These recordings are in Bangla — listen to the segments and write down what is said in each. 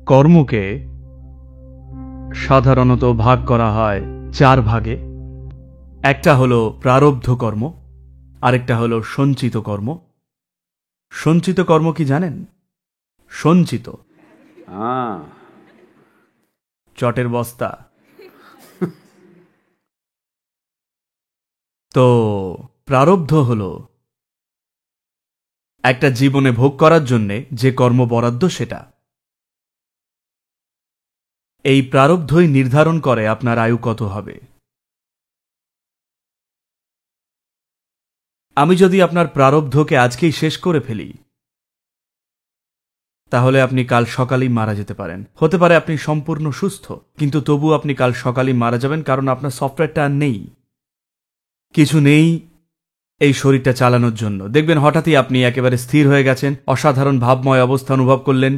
কর্মকে সাধারণত ভাগ করা হয় 4 ভাগে। একটা হলো প্রারব্ধ কর্ম, আরেকটা হলো সঞ্চিত কর্ম। সঞ্চিত কর্ম কি জানেন? সঞ্চিত চটের বস্তা। তো প্রারব্ধ হলো একটা জীবনে ভোগ করার জন্যে যে কর্ম বরাদ্দ সেটা। এই প্রারব্ধই নির্ধারণ করে আপনার আয়ু কত হবে। আমি যদি আপনার প্রারব্ধকে আজকেই শেষ করে ফেলি, তাহলে আপনি কাল সকালেই মারা যেতে পারেন। হতে পারে আপনি সম্পূর্ণ সুস্থ, কিন্তু তবু আপনি কাল সকালেই মারা যাবেন, কারণ আপনার সফটওয়্যারটা আর নেই, কিছু নেই এই শরীরটা চালানোর জন্য। দেখবেন হঠাৎই আপনি একেবারে স্থির হয়ে গেছেন, অসাধারণ ভাবময় অবস্থা অনুভব করলেন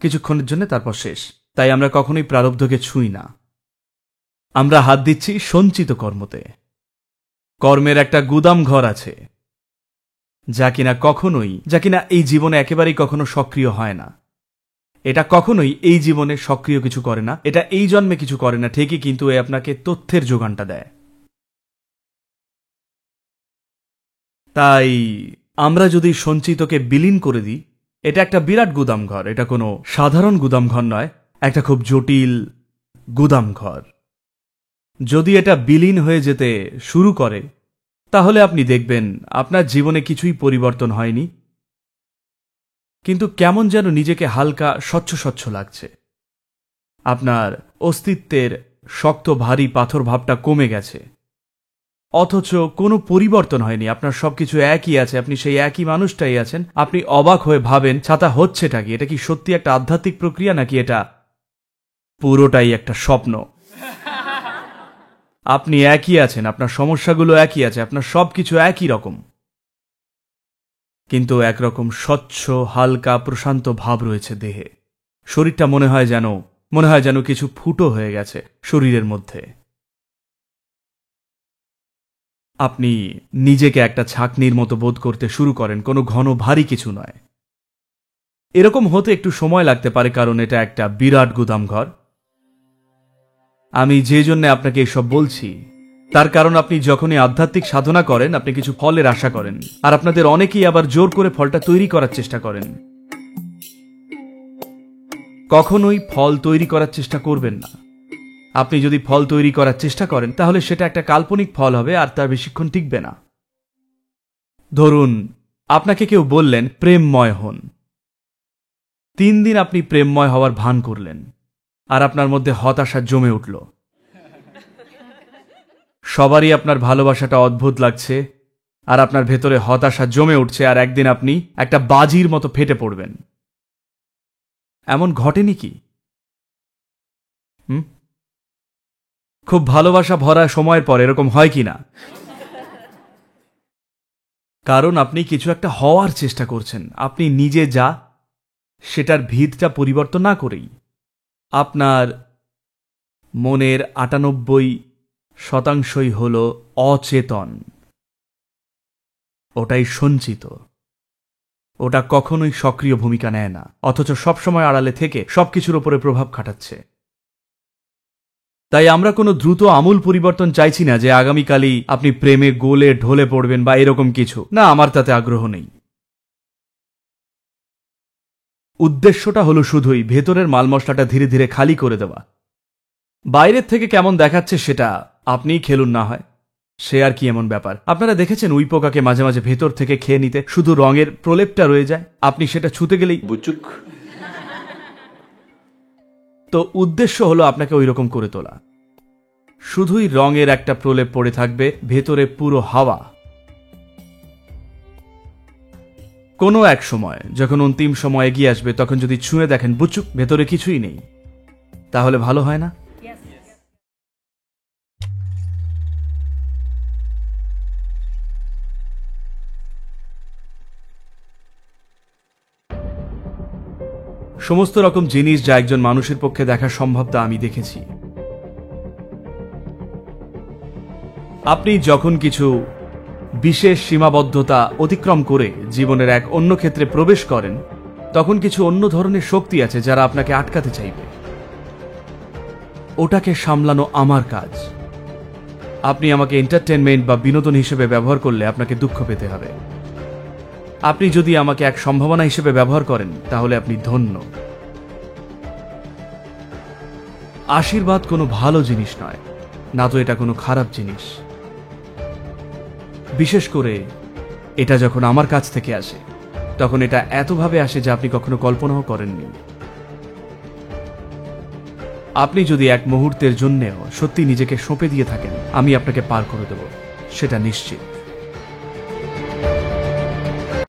কিছুক্ষণের জন্য, তারপর শেষ। তাই আমরা কখনোই প্রারব্ধকে ছুঁই না, আমরা হাত দিচ্ছি সঞ্চিত কর্মতে। কর্মের একটা গুদাম ঘর আছে, যা কিনা এই জীবনে একেবারেই কখনো সক্রিয় হয় না। এটা কখনোই এই জীবনে সক্রিয় কিছু করে না, এটা এই জন্মে কিছু করে না ঠিকই, কিন্তু এ আপনাকে তথ্যের যোগানটা দেয়। তাই আমরা যদি সঞ্চিতকে বিলীন করে দিই, এটা একটা বিরাট গুদামঘর। এটা কোনো সাধারণ গুদামঘর নয়, একটা খুব জটিল গুদামঘর। যদি এটা বিলীন হয়ে যেতে শুরু করে, তাহলে আপনি দেখবেন আপনার জীবনে কিছুই পরিবর্তন হয়নি, কিন্তু কেমন যেন নিজেকে হালকা স্বচ্ছ স্বচ্ছ লাগছে। আপনার অস্তিত্বের শক্ত ভারী পাথর ভাবটা কমে গেছে, অথচ কোনো পরিবর্তন হয়নি। আপনার সবকিছু একই আছে, আপনি সেই একই মানুষটাই আছেন। আপনি অবাক হয়ে ভাবেন, ছাতা হচ্ছেটা কি? এটা কি সত্যি একটা আধ্যাত্মিক প্রক্রিয়া, নাকি এটা পুরোটাই একটা স্বপ্ন? আপনি একই আছেন, আপনার সমস্যাগুলো একই আছে, আপনার সবকিছু একই রকম, কিন্তু একরকম স্বচ্ছ হালকা প্রশান্ত ভাব রয়েছে দেহে। শরীরটা মনে হয় যেন কিছু ফুটো হয়ে গেছে শরীরের মধ্যে। আপনি নিজেকে একটা ছাকনির মতো বোধ করতে শুরু করেন, কোনো ঘন ভারী কিছু নয়। এরকম হতে একটু সময় লাগতে পারে, কারণ এটা একটা বিরাট গুদামঘর। আমি যে জন্য আপনাকে এসব বলছি, তার কারণ আপনি যখনই আধ্যাত্মিক সাধনা করেন, আপনি কিছু ফলের আশা করেন, আর আপনাদের অনেকেই আবার জোর করে ফলটা তৈরি করার চেষ্টা করেন। কখনোই ফল তৈরি করার চেষ্টা করবেন না। আপনি যদি ফল তৈরি করার চেষ্টা করেন, তাহলে সেটা একটা কাল্পনিক ফল হবে, আর তার বেশিক্ষণ টিকবে না। ধরুন আপনাকে কেউ বললেন প্রেমময় হন। 3 দিন আপনি প্রেমময় হওয়ার ভান করলেন, আর আপনার মধ্যে হতাশা জমে উঠল। সবারই আপনার ভালোবাসাটা অদ্ভুত লাগছে, আর আপনার ভেতরে হতাশা জমে উঠছে, আর একদিন আপনি একটা বাজির মতো ফেটে পড়বেন। এমন ঘটেনি কি? খুব ভালোবাসা ভরা সময়ের পর এরকম হয় কি না? কারণ আপনি কিছু একটা হওয়ার চেষ্টা করছেন। আপনি নিজে যা, সেটার ভিতটা পরিবর্তন না করেই। আপনার মনের 98% হল অচেতন, ওটাই সঞ্চিত। ওটা কখনোই সক্রিয় ভূমিকা নেয় না, অথচ সবসময় আড়ালে থেকে সবকিছুর উপরে প্রভাব খাটাচ্ছে। তাই আমরা কোনো দ্রুত আমূল পরিবর্তন চাইছি না, যে আগামীকালই আপনি প্রেমে গোলে ঢলে পড়বেন বা এরকম কিছু না। আমার তাতে আগ্রহ নেই। উদ্দেশ্যটা হলো শুধুই ভেতরের মাল মশলাটা ধীরে ধীরে খালি করে দেওয়া। বাইরের থেকে কেমন দেখাচ্ছে সেটা আপনিই খেলুন না হয়, সে আর কি এমন ব্যাপার। আপনারা দেখেছেন উইপোকাকে মাঝে মাঝে ভেতর থেকে খেয়ে নিতে, শুধু রঙের প্রলেপটা রয়ে যায়, আপনি সেটা ছুঁতে গেলেই বুচুক। তো উদ্দেশ্য হলো আপনাকে ওই রকম করে তোলা। শুধুই রঙের একটা প্রলেপ পড়ে থাকবে, ভেতরে পুরো হাওয়া। কোনো এক সময় যখন অন্তিম সময় এগিয়ে আসবে, তখন যদি ছুঁয়ে দেখেন বুচুক, ভেতরে কিছুই নেই, তাহলে ভালো হয় না? সমস্ত রকম জিনিস যা একজন মানুষের পক্ষে দেখা সম্ভব, তা আমি দেখেছি। আপনি যখন কিছু বিশেষ সীমাবদ্ধতা অতিক্রম করে জীবনের এক অন্য ক্ষেত্রে প্রবেশ করেন, তখন কিছু অন্য ধরনের শক্তি আছে যারা আপনাকে আটকাতে চাইবে। ওটাকে সামলানো আমার কাজ। আপনি আমাকে এন্টারটেনমেন্ট বা বিনোদন হিসেবে ব্যবহার করলে আপনাকে দুঃখ পেতে হবে। আপনি যদি আমাকে এক সম্ভাবনা হিসেবে ব্যবহার করেন তাহলে আপনি ধন্য। আশীর্বাদ কোনো ভালো জিনিস নয়, না তো এটা কোনো খারাপ জিনিস। বিশেষ করে এটা যখন আমার কাছ থেকে আসে, তখন এটা এতভাবে আসে যা আপনি কখনো কল্পনাও করেননি। আপনি যদি এক মুহূর্তের জন্যেও সত্যি নিজেকে সঁপে দিয়ে থাকেন, আমি আপনাকে পার করে দেব, সেটা নিশ্চিত।